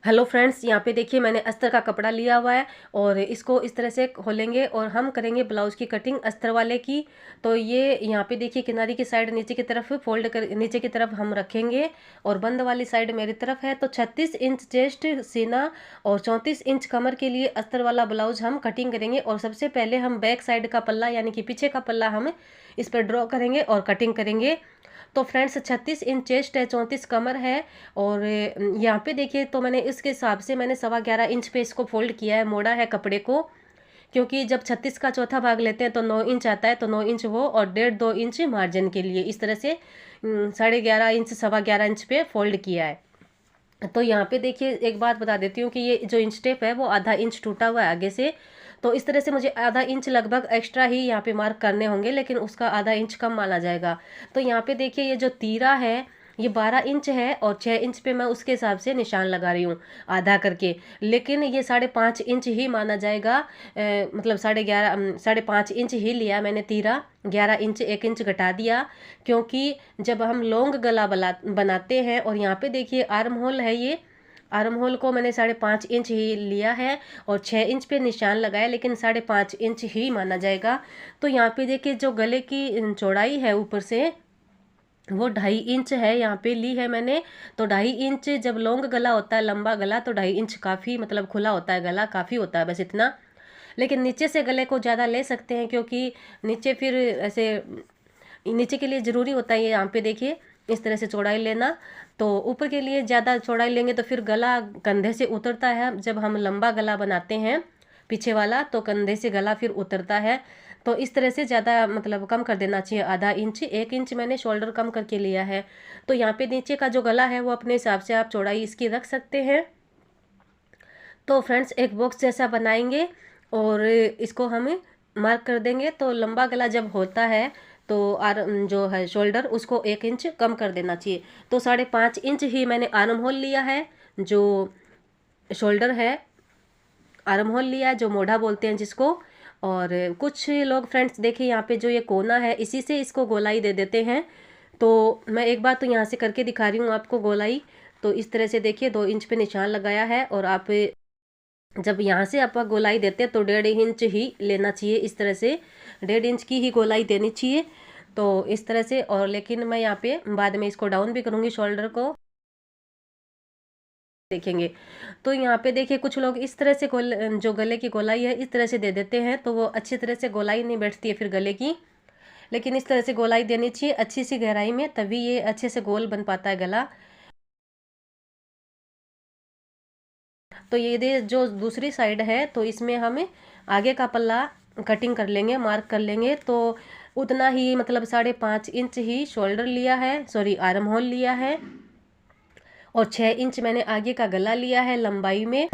Hello friends, यहाँ पे देखिए मैंने अस्तर का कपड़ा लिया हुआ है और इसको इस तरह से खोलेंगे और हम करेंगे ब्लाउज की कटिंग अस्तर वाले की। तो ये यहाँ पे देखिए किनारी की साइड नीचे की तरफ फोल्ड कर नीचे की तरफ हम रखेंगे और बंद वाली साइड मेरी तरफ है। तो 36 इंच चेस्ट सीना और 34 इंच कमर के लिए अस्तर वाला ब्लाउज हम कटिंग करेंगे। और सबसे पहले हम बैक साइड का पल्ला यानी कि पीछे का पल्ला हम इस पर ड्रॉ करेंगे और कटिंग करेंगे। तो फ्रेंड्स 36 इंच चेस्ट है, 34 कमर है और यहाँ पे देखिए तो मैंने इसके हिसाब से मैंने 11.25 इंच पे इसको फोल्ड किया है, मोड़ा है कपड़े को। क्योंकि जब 36 का चौथा भाग लेते हैं तो 9 इंच आता है, तो 9 इंच वो और 1.5-2 इंच मार्जिन के लिए इस तरह से 11.5 इंच 11.25 इंच पे फोल्ड किया है। तो यहाँ पे देखिए एक बात बता देती हूँ कि ये जो इंच टेप है वो आधा इंच टूटा हुआ है आगे से। तो इस तरह से मुझे आधा इंच लगभग एक्स्ट्रा ही यहाँ पे मार्क करने होंगे, लेकिन उसका आधा इंच कम माना जाएगा। तो यहाँ पे देखिए ये जो तीरा है ये 12 इंच है और 6 इंच पे मैं उसके हिसाब से निशान लगा रही हूँ आधा करके। लेकिन ये 5.5 इंच ही माना जाएगा, मतलब 5.5 इंच ही लिया मैंने तीरा। 11 इंच 1 इंच घटा दिया, क्योंकि जब हम लॉन्ग गला बनाते हैं। और यहाँ पे देखिए आर्म होल है, ये आर्म होल को मैंने 5.5 इंच ही लिया है और 6 इंच पे निशान लगाया, लेकिन 5.5 इंच ही माना जाएगा। तो यहाँ पे देखिए जो गले की चौड़ाई है ऊपर से वो 2.5 इंच है यहाँ पे ली है मैंने। तो 2.5 इंच जब लॉन्ग गला होता है, लंबा गला, तो 2.5 इंच काफ़ी मतलब खुला होता है गला, काफ़ी होता है बस इतना। लेकिन नीचे से गले को ज़्यादा ले सकते हैं, क्योंकि नीचे फिर ऐसे नीचे के लिए ज़रूरी होता है ये यहाँ पे देखिए इस तरह से चौड़ाई लेना। तो ऊपर के लिए ज़्यादा चौड़ाई लेंगे तो फिर गला कंधे से उतरता है। जब हम लंबा गला बनाते हैं पीछे वाला तो कंधे से गला फिर उतरता है। तो इस तरह से ज़्यादा मतलब कम कर देना चाहिए, आधा इंच। 1 इंच मैंने शोल्डर कम करके लिया है। तो यहाँ पे नीचे का जो गला है वो अपने हिसाब से आप चौड़ाई इसकी रख सकते हैं। तो फ्रेंड्स एक बॉक्स जैसा बनाएंगे और इसको हम मार्क कर देंगे। तो लंबा गला जब होता है तो जो है शोल्डर उसको 1 इंच कम कर देना चाहिए। तो 5.5 इंच ही मैंने आर्म होल लिया है, जो शोल्डर है आर्म होल लिया है, जो मोढ़ा बोलते हैं जिसको। और कुछ लोग फ्रेंड्स देखिए यहाँ पे जो ये कोना है इसी से इसको गोलाई दे देते हैं। तो मैं एक बार तो यहाँ से करके दिखा रही हूँ आपको गोलाई। तो इस तरह से देखिए 2 इंच पे निशान लगाया है और आप जब यहाँ से आप गोलाई देते हैं तो 1.5 इंच ही लेना चाहिए इस तरह से, 1.5 इंच की ही गोलाई देनी चाहिए। तो इस तरह से, और लेकिन मैं यहाँ पे बाद में इसको डाउन भी करूँगी शोल्डर को, देखेंगे। तो यहाँ पे देखिए कुछ लोग इस तरह से जो गले की गोलाई है इस तरह से दे देते हैं, तो वो अच्छी तरह से गोलाई नहीं बैठती है फिर गले की। लेकिन इस तरह से गोलाई देनी चाहिए अच्छी सी गहराई में, तभी ये अच्छे से गोल बन पाता है गला। तो ये दे जो दूसरी साइड है तो इसमें हमें आगे का पल्ला कटिंग कर लेंगे, मार्क कर लेंगे। तो उतना ही मतलब 5.5 इंच ही शोल्डर लिया है, सॉरी आर्म होल लिया है और 6 इंच मैंने आगे का गला लिया है लंबाई में।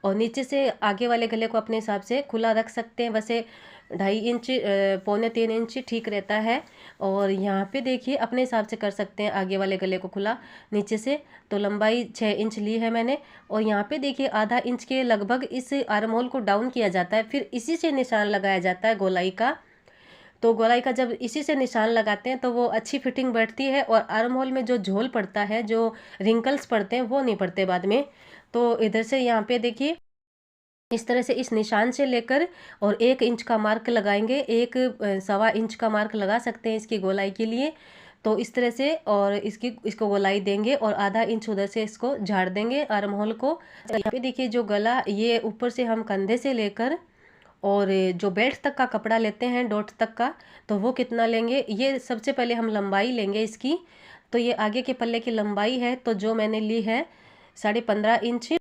और नीचे से आगे वाले गले को अपने हिसाब से खुला रख सकते हैं, वैसे 2.5 इंच 2.75 इंच ठीक रहता है। और यहाँ पे देखिए अपने हिसाब से कर सकते हैं आगे वाले गले को खुला नीचे से। तो लंबाई 6 इंच ली है मैंने। और यहाँ पे देखिए आधा इंच के लगभग इस आर्म होल को डाउन किया जाता है, फिर इसी से निशान लगाया जाता है गोलाई का। तो गोलाई का जब इसी से निशान लगाते हैं तो वो अच्छी फिटिंग बैठती है और आर्म होल में जो झोल पड़ता है, जो रिंकल्स पड़ते हैं, वो नहीं पड़ते बाद में। तो इधर से यहाँ पे देखिए इस तरह से इस निशान से लेकर और 1 इंच का मार्क लगाएंगे, 1 सवा इंच का मार्क लगा सकते हैं इसकी गोलाई के लिए। तो इस तरह से और इसको गोलाई देंगे और आधा इंच उधर से इसको झाड़ देंगे आर्म होल को। यहाँ पे देखिए जो गला ये ऊपर से हम कंधे से लेकर और जो बेल्ट तक का कपड़ा लेते हैं डॉट तक का, तो वो कितना लेंगे, ये सबसे पहले हम लंबाई लेंगे इसकी। तो ये आगे के पल्ले की लंबाई है, तो जो मैंने ली है 15.5 इंच।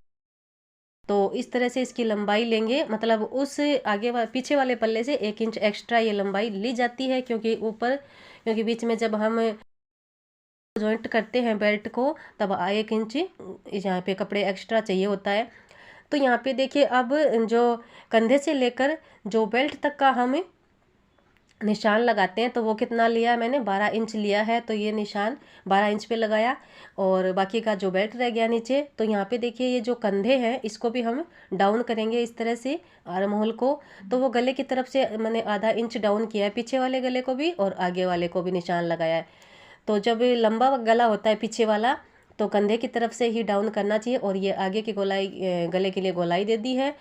तो इस तरह से इसकी लंबाई लेंगे, मतलब उस पीछे वाले पल्ले से 1 इंच एक्स्ट्रा ये लंबाई ली जाती है, क्योंकि बीच में जब हम जॉइंट करते हैं बेल्ट को तब 1 इंच यहाँ पे कपड़े एक्स्ट्रा चाहिए होता है। तो यहाँ पे देखिए अब जो कंधे से लेकर जो बेल्ट तक का हम निशान लगाते हैं तो वो कितना लिया है मैंने, 12 इंच लिया है। तो ये निशान 12 इंच पे लगाया और बाकी का जो बेल्ट रह गया नीचे। तो यहाँ पे देखिए ये जो कंधे हैं इसको भी हम डाउन करेंगे इस तरह से आर्म होल को। तो वो गले की तरफ से मैंने आधा इंच डाउन किया है, पीछे वाले गले को भी और आगे वाले को भी निशान लगाया है। तो जब लंबा गला होता है पीछे वाला तो कंधे की तरफ से ही डाउन करना चाहिए। और ये आगे की गोलाई गले के लिए गोलाई दे दी है।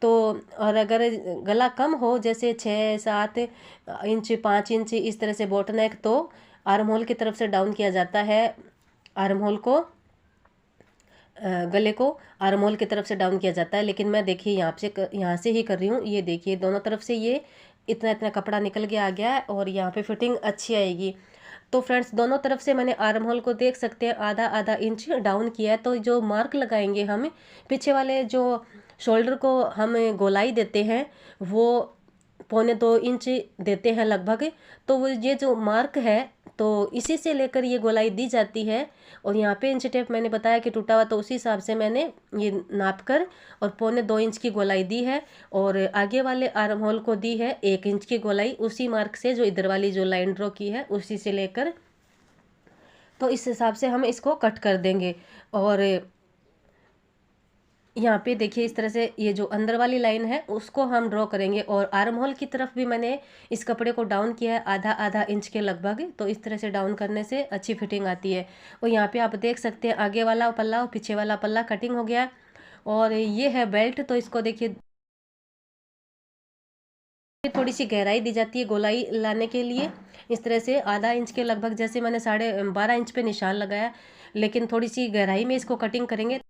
तो और अगर गला कम हो जैसे 6-7 इंच 5 इंच इस तरह से बोट नेक, तो आर्म होल की तरफ से डाउन किया जाता है। आर्म होल को गले को आर्म होल की तरफ से डाउन किया जाता है। लेकिन मैं देखिए यहाँ से ही कर रही हूँ। ये देखिए दोनों तरफ से ये इतना इतना कपड़ा निकल के आ गया है और यहाँ पे फिटिंग अच्छी आएगी। तो फ्रेंड्स दोनों तरफ से मैंने आर्म होल को देख सकते हैं आधा आधा इंच डाउन किया है। तो जो मार्क लगाएंगे हम पीछे वाले जो शोल्डर को हम गोलाई देते हैं वो 1.25 इंच देते हैं लगभग। तो वो ये जो मार्क है तो इसी से लेकर ये गोलाई दी जाती है। और यहाँ पे इंच टेप मैंने बताया कि टूटा हुआ, तो उसी हिसाब से मैंने ये नाप कर और 1.25 इंच की गोलाई दी है। और आगे वाले आर्म होल को दी है 1 इंच की गोलाई, उसी मार्क से जो इधर वाली जो लाइन ड्रॉ की है उसी से लेकर। तो इस हिसाब से हम इसको कट कर देंगे। और यहाँ पे देखिए इस तरह से ये जो अंदर वाली लाइन है उसको हम ड्रॉ करेंगे। और आर्म होल की तरफ भी मैंने इस कपड़े को डाउन किया है आधा आधा इंच के लगभग। तो इस तरह से डाउन करने से अच्छी फिटिंग आती है। और यहाँ पे आप देख सकते हैं आगे वाला पल्ला और पीछे वाला पल्ला कटिंग हो गया। और ये है बेल्ट। तो इसको देखिए थोड़ी सी गहराई दी जाती है गोलाई लाने के लिए। इस तरह से आधा इंच के लगभग, जैसे मैंने 12.5 इंच पे निशान लगाया, लेकिन थोड़ी सी गहराई में इसको कटिंग करेंगे।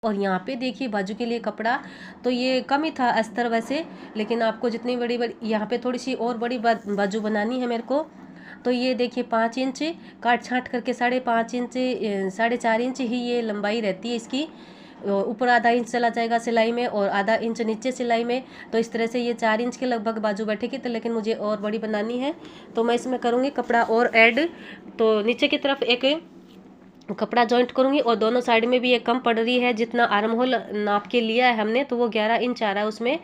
और यहाँ पे देखिए बाजू के लिए कपड़ा तो ये कम ही था अस्तर वैसे, लेकिन आपको जितनी बड़ी बड़ी यहाँ पे थोड़ी सी और बड़ी बाजू बनानी है मेरे को। तो ये देखिए 5 इंच काट छाँट करके 5.5 इंच 4.5 इंच ही ये लंबाई रहती है इसकी। ऊपर आधा इंच चला जाएगा सिलाई में और आधा इंच नीचे सिलाई में। तो इस तरह से ये 4 इंच के लगभग बाजू बैठेगी। तो लेकिन मुझे और बड़ी बनानी है तो मैं इसमें करूँगी कपड़ा और ऐड। तो नीचे की तरफ एक कपड़ा जॉइंट करूंगी और दोनों साइड में भी ये कम पड़ रही है। जितना आर्म होल नाप के लिया है हमने तो वो 11 इंच आ रहा है उसमें।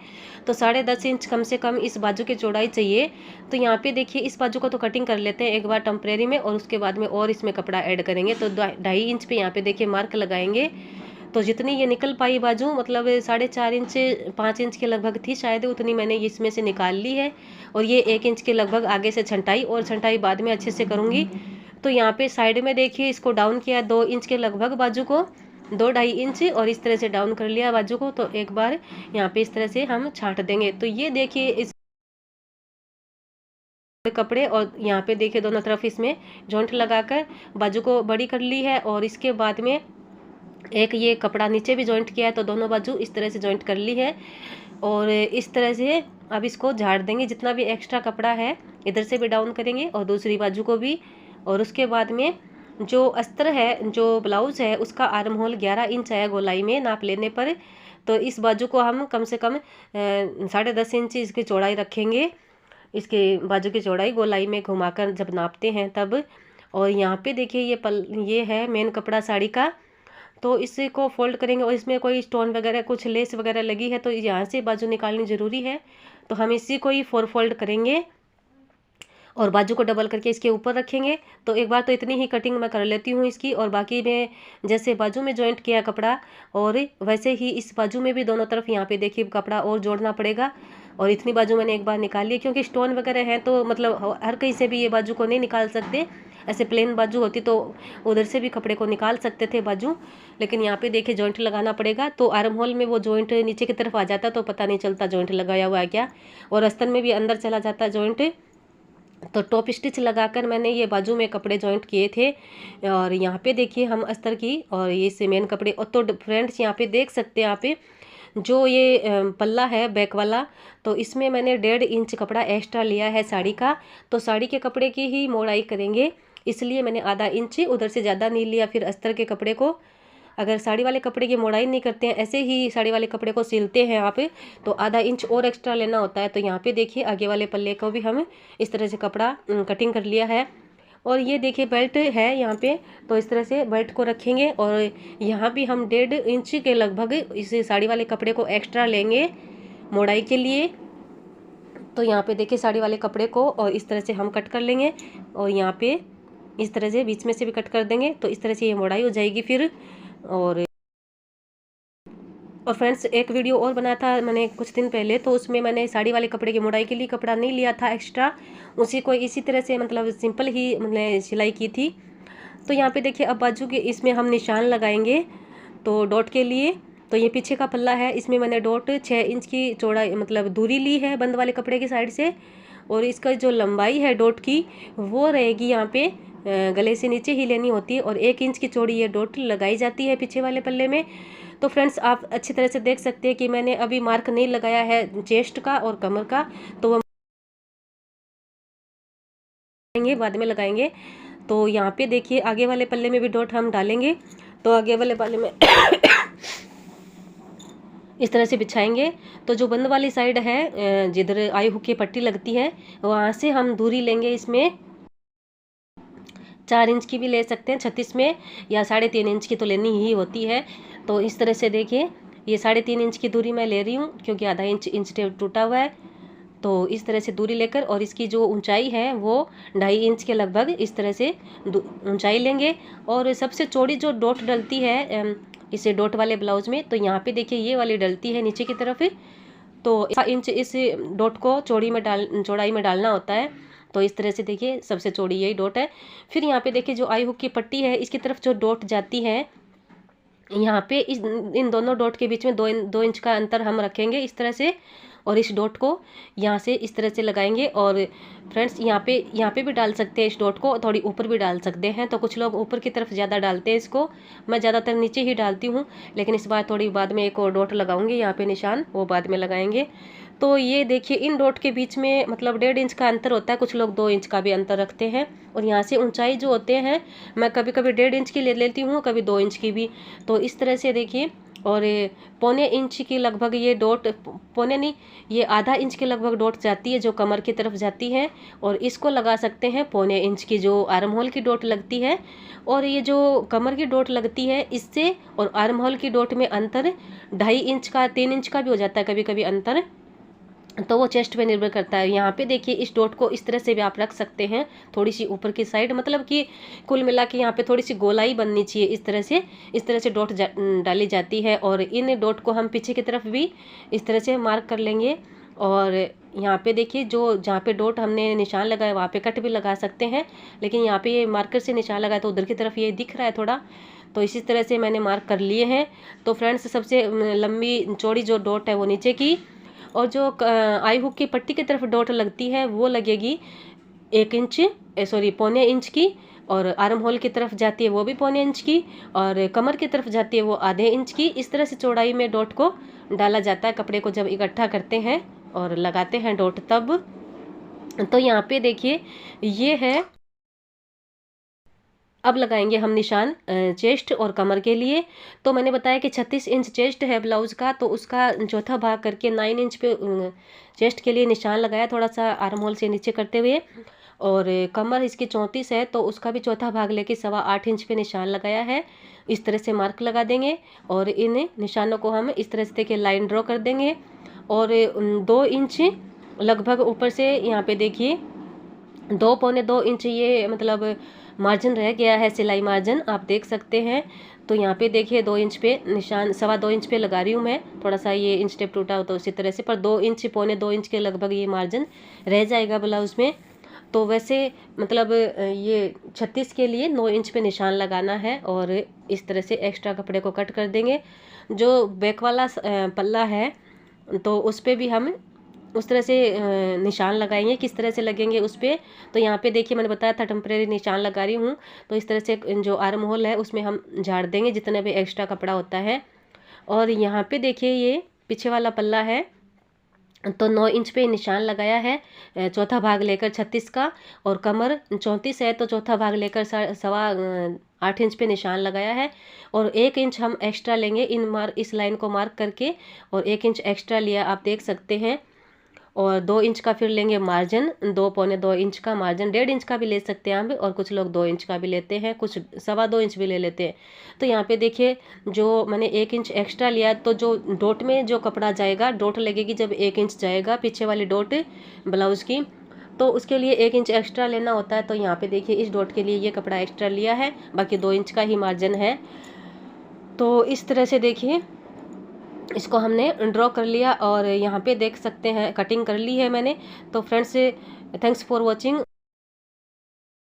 तो 10.5 इंच कम से कम इस बाजू की चौड़ाई चाहिए। तो यहाँ पे देखिए इस बाजू को तो कटिंग कर लेते हैं एक बार टेम्परेरी में, और उसके बाद में और इसमें कपड़ा ऐड करेंगे। तो 2.5 इंच पे यहाँ पे देखिए मार्क लगाएंगे। तो जितनी ये निकल पाई बाजू, मतलब 4.5 इंच 5 इंच के लगभग थी शायद, उतनी मैंने इसमें से निकाल ली है। और ये 1 इंच के लगभग आगे से छंटाई, और छंटाई बाद में अच्छे से करूँगी। तो यहाँ पे साइड में देखिए इसको डाउन किया 2 इंच के लगभग बाजू को, 2-2.5 इंच, और इस तरह से डाउन कर लिया बाजू को। तो एक बार यहाँ पे इस तरह से हम छांट देंगे। तो ये देखिए इस कपड़े, और यहाँ पे देखिए दोनों तरफ इसमें जॉइंट लगाकर बाजू को बड़ी कर ली है। और इसके बाद में एक ये कपड़ा नीचे भी जॉइंट किया है, तो दोनों बाजू इस तरह से जॉइंट कर ली है। और इस तरह से अब इसको झाड़ देंगे, जितना भी एक्स्ट्रा कपड़ा है इधर से भी डाउन करेंगे और दूसरी बाजू को भी। और उसके बाद में जो अस्तर है, जो ब्लाउज़ है, उसका आर्म होल 11 इंच है गोलाई में नाप लेने पर। तो इस बाजू को हम कम से कम 10.5 इंच इसकी चौड़ाई रखेंगे। इसके बाजू की चौड़ाई गोलाई में घुमाकर जब नापते हैं तब। और यहाँ पे देखिए ये है मेन कपड़ा साड़ी का। तो इसी को फोल्ड करेंगे और इसमें कोई स्टोन वगैरह कुछ लेस वगैरह लगी है तो यहाँ से बाजू निकालनी ज़रूरी है। तो हम इसी को ही 4 फोल्ड करेंगे और बाजू को डबल करके इसके ऊपर रखेंगे। तो एक बार तो इतनी ही कटिंग मैं कर लेती हूँ इसकी। और बाकी में जैसे बाजू में जॉइंट किया कपड़ा, और वैसे ही इस बाजू में भी दोनों तरफ यहाँ पे देखिए कपड़ा और जोड़ना पड़ेगा। और इतनी बाजू मैंने एक बार निकाल ली, क्योंकि स्टोन वगैरह हैं तो मतलब हर कहीं से भी ये बाजू को नहीं निकाल सकते। ऐसे प्लेन बाजू होती तो उधर से भी कपड़े को निकाल सकते थे बाजू, लेकिन यहाँ पे देखिए जॉइंट लगाना पड़ेगा। तो आर्म होल में वो जॉइंट नीचे की तरफ आ जाता तो पता नहीं चलता जॉइंट लगाया हुआ है क्या, और अस्तर में भी अंदर चला जाता जॉइंट। तो टॉप स्टिच लगाकर मैंने ये बाजू में कपड़े जॉइंट किए थे। और यहाँ पे देखिए हम अस्तर की और ये से मेन कपड़े। और तो फ्रेंड्स यहाँ पे देख सकते हैं, यहाँ पे जो ये पल्ला है बैक वाला, तो इसमें मैंने 1.5 इंच कपड़ा एक्स्ट्रा लिया है साड़ी का। तो साड़ी के कपड़े की ही मोड़ाई करेंगे, इसलिए मैंने आधा इंच उधर से ज़्यादा नहीं लिया। फिर अस्तर के कपड़े को अगर साड़ी वाले कपड़े की मोड़ाई नहीं करते हैं, ऐसे ही साड़ी वाले कपड़े को सिलते हैं आप, तो आधा इंच और एक्स्ट्रा लेना होता है। तो यहाँ पे देखिए आगे वाले पल्ले को भी हम इस तरह से कपड़ा कटिंग कर लिया है। और ये देखिए बेल्ट है यहाँ पे, तो इस तरह से बेल्ट को रखेंगे। और यहाँ भी हम 1.5 इंच के लगभग इस साड़ी वाले कपड़े को एक्स्ट्रा लेंगे मोड़ाई के लिए। तो यहाँ पे देखिए साड़ी वाले कपड़े को और इस तरह से हम कट कर लेंगे, और यहाँ पे इस तरह से बीच में से भी कट कर देंगे। तो इस तरह से ये मोड़ाई हो जाएगी फिर। और फ्रेंड्स एक वीडियो और बनाया था मैंने कुछ दिन पहले, तो उसमें मैंने साड़ी वाले कपड़े की मोड़ाई के लिए कपड़ा नहीं लिया था एक्स्ट्रा, उसी को इसी तरह से मतलब सिंपल ही मैंने सिलाई की थी। तो यहाँ पे देखिए अब बाजू के इसमें हम निशान लगाएंगे तो डॉट के लिए। तो ये पीछे का पल्ला है, इसमें मैंने डॉट 6 इंच की चौड़ाई मतलब दूरी ली है बंद वाले कपड़े की साइड से, और इसका जो लंबाई है डॉट की वो रहेगी यहाँ पे गले से नीचे ही लेनी होती है, और 1 इंच की चौड़ी ये डॉट लगाई जाती है पीछे वाले पल्ले में। तो फ्रेंड्स आप अच्छी तरह से देख सकते हैं कि मैंने अभी मार्क नहीं लगाया है चेस्ट का और कमर का, तो वो बाद में लगाएंगे। तो यहाँ पे देखिए आगे वाले पल्ले में भी डॉट हम डालेंगे, तो आगे वाले पल्ले में इस तरह से बिछाएंगे। तो जो बंद वाली साइड है जिधर आई हुक की पट्टी लगती है वहाँ से हम दूरी लेंगे, इसमें 4 इंच की भी ले सकते हैं 36 में, या 3.5 इंच की तो लेनी ही होती है। तो इस तरह से देखिए ये 3.5 इंच की दूरी मैं ले रही हूँ क्योंकि आधा इंच टेप टूटा हुआ है। तो इस तरह से दूरी लेकर, और इसकी जो ऊंचाई है वो 2.5 इंच के लगभग इस तरह से ऊंचाई लेंगे। और सबसे चौड़ी जो डॉट डलती है इसे डॉट वाले ब्लाउज में, तो यहाँ पे देखिए ये वाली डलती है नीचे की तरफ, तो 1 इंच इस डॉट को चौड़ाई में डालना होता है। तो इस तरह से देखिए सबसे चौड़ी यही डॉट है। फिर यहाँ पे देखिए जो आई हुक की पट्टी है इसकी तरफ जो डॉट जाती है यहाँ पे इन दोनों डॉट के बीच में 2 इंच का अंतर हम रखेंगे इस तरह से, और इस डॉट को यहाँ से इस तरह से लगाएंगे। और फ्रेंड्स यहाँ पे भी डाल सकते हैं इस डॉट को, थोड़ी ऊपर भी डाल सकते हैं। तो कुछ लोग ऊपर की तरफ ज़्यादा डालते हैं इसको, मैं ज़्यादातर नीचे ही डालती हूँ, लेकिन इस बार थोड़ी बाद में एक और डॉट लगाऊंगी यहाँ पे निशान, वो बाद में लगाएंगे। तो ये देखिए इन डॉट के बीच में मतलब 1.5 इंच का अंतर होता है, कुछ लोग 2 इंच का भी अंतर रखते हैं। और यहाँ से ऊंचाई जो होते हैं मैं कभी कभी 1.5 इंच की ले लेती हूँ, कभी 2 इंच की भी। तो इस तरह से देखिए, और 1.25 इंच की लगभग ये डॉट, पौने नहीं ये आधा इंच के लगभग डॉट जाती है जो कमर की तरफ जाती है, और इसको लगा सकते हैं 1.25 इंच की जो आर्म होल की डॉट लगती है। और ये जो कमर की डॉट लगती है इससे और आर्म होल की डॉट में अंतर 2.5 इंच का 3 इंच का भी हो जाता है कभी कभी अंतर, तो वो चेस्ट पे निर्भर करता है। यहाँ पे देखिए इस डॉट को इस तरह से भी आप रख सकते हैं, थोड़ी सी ऊपर की साइड, मतलब कि कुल मिला के यहाँ पे थोड़ी सी गोलाई बननी चाहिए इस तरह से डॉट डाली जाती है। और इन डॉट को हम पीछे की तरफ भी इस तरह से मार्क कर लेंगे। और यहाँ पे देखिए जो जहाँ पे डॉट हमने निशान लगाया वहाँ पे कट भी लगा सकते हैं, लेकिन यहाँ पे ये मार्कर से निशान लगाया तो उधर की तरफ ये दिख रहा है थोड़ा, तो इसी तरह से मैंने मार्क कर लिए हैं। तो फ्रेंड्स सबसे लंबी चौड़ी जो डॉट है वो नीचे की, और जो आई हुक की पट्टी की तरफ डॉट लगती है वो लगेगी 1 इंच 1.25 इंच की, और आर्म होल की तरफ जाती है वो भी 1.25 इंच की, और कमर की तरफ जाती है वो आधे इंच की। इस तरह से चौड़ाई में डॉट को डाला जाता है कपड़े को जब इकट्ठा करते हैं और लगाते हैं डॉट तब। तो यहाँ पे देखिए ये है, अब लगाएंगे हम निशान चेस्ट और कमर के लिए। तो मैंने बताया कि 36 इंच चेस्ट है ब्लाउज का, तो उसका चौथा भाग करके 9 इंच पे चेस्ट के लिए निशान लगाया, थोड़ा सा आर्म होल से नीचे करते हुए। और कमर इसकी 34 है तो उसका भी चौथा भाग लेके 8.25 इंच पे निशान लगाया है। इस तरह से मार्क लगा देंगे, और इन निशानों को हम इस तरह से देखिए लाइन ड्रॉ कर देंगे। और 2 इंच लगभग ऊपर से यहाँ पे देखिए 2 इंच ये मतलब मार्जिन रह गया है, सिलाई मार्जिन आप देख सकते हैं। तो यहाँ पे देखिए 2 इंच पे निशान 2.25 इंच पे लगा रही हूँ मैं, थोड़ा सा ये इंच टेप टूटा हो तो उसी तरह से, पर 2 इंच 2.25 इंच के लगभग ये मार्जिन रह जाएगा ब्लाउज में। तो वैसे मतलब ये 36 के लिए 9 इंच पे निशान लगाना है, और इस तरह से एक्स्ट्रा कपड़े को कट कर देंगे। जो बैक वाला पल्ला है तो उस पर भी हम उस तरह से निशान लगाएंगे। किस तरह से लगेंगे उस पर, तो यहाँ पे देखिए मैंने बताया था टेम्परेरी निशान लगा रही हूँ। तो इस तरह से जो आर्म होल है उसमें हम झाड़ देंगे जितना भी एक्स्ट्रा कपड़ा होता है। और यहाँ पे देखिए ये पीछे वाला पल्ला है तो 9 इंच पे निशान लगाया है, चौथा भाग लेकर 36 का, और कमर 34 है तो चौथा भाग लेकर 8.25 इंच पे निशान लगाया है। और 1 इंच हम एक्स्ट्रा लेंगे इस लाइन को मार्क करके, और 1 इंच एक्स्ट्रा लिया आप देख सकते हैं। और 2 इंच का फिर लेंगे मार्जिन, 2 इंच का मार्जिन, 1.5 इंच का भी ले सकते हैं हम, और कुछ लोग 2 इंच का भी लेते हैं, कुछ 2.25 इंच भी ले लेते हैं। तो यहाँ पे देखिए जो मैंने 1 इंच एक्स्ट्रा लिया, तो जो डॉट में जो कपड़ा जाएगा, डॉट लगेगी जब 1 इंच जाएगा पीछे वाली डॉट ब्लाउज की, तो उसके लिए 1 इंच एक्स्ट्रा लेना होता है। तो यहाँ पे देखिए इस डॉट के लिए ये कपड़ा एक्स्ट्रा लिया है, बाकी 2 इंच का ही मार्जिन है। तो इस तरह से देखिए इसको हमने ड्रॉ कर लिया, और यहाँ पे देख सकते हैं कटिंग कर ली है मैंने। तो फ्रेंड्स थैंक्स फॉर वॉचिंग।